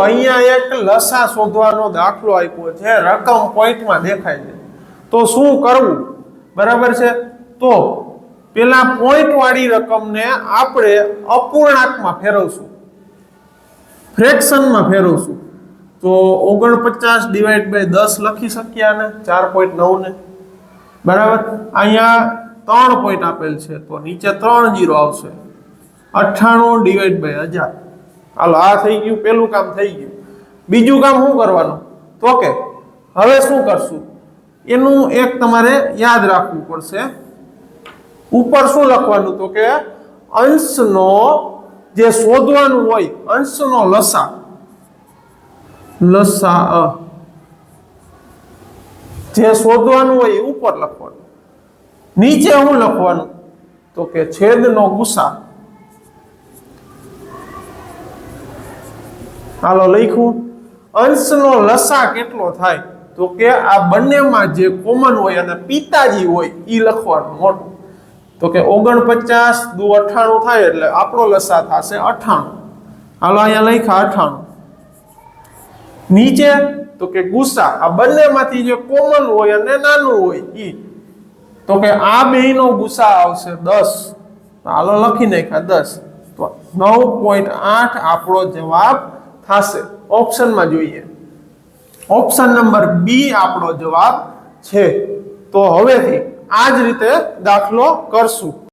અહીંયા એક લસા શોધવાનો દાખલો આપ્યો છે, રકમ પોઈન્ટમાં દેખાય છે, તો શું કરવું? બરાબર છે, તો પેલા પોઈન્ટ વાળી રકમને આપણે અપૂર્ણાંકમાં ફેરવશું, ફ્રેક્શનમાં ફેરવશું. તો 49 ડિવાઈડ બાય 10 લખી શકીએ આને 4.9 ને. બરાબર, અહીંયા 3 પોઈન્ટ આપેલ છે તો નીચે 3 0 આવશે. 98 ડિવાઈડ બાય 1000. હાલો, આ થઈ ગયું, પેલું કામ થઈ ગયું. બીજું કામ શું કરવાનું? તો કે હવે શું કરશું એનું એક તમારે યાદ રાખવું પડશે. ઉપર શું લખવાનું? તો કે અંશનો જે શોધવાનું હોય, અંશનો લસા, જે શોધવાનું હોય એ ઉપર લખવાનું. નીચે શું લખવાનું? તો કે છેદનો ગુસા. હાલો, લખ્યું. અંશનો લસા કેટલો થાય? તો કે આ બંનેમાં જે કોમન હોય અને પિતાજી હોય એ લખવાનું મોટું. તો કે 49 દુ 98 થાય એટલે આપણો લસા થશે 98. હાલો, અહીંયા લખ્યા 98. નીચે તો કે ગુસા, આ બંનેમાંથી જે કોમન હોય અને નાનું હોય ઈ. તો કે આ બેયનો ગુસા આવશે 10. હાલો, લખી નાખ્યા 10. તો 9.8 આપણો જવાબ થશે. ઓપ્શનમાં જોઈએ, ઓપ્શન નંબર બી આપણો જવાબ છે. તો હવેથી આ જ રીતે દાખલો કરશું.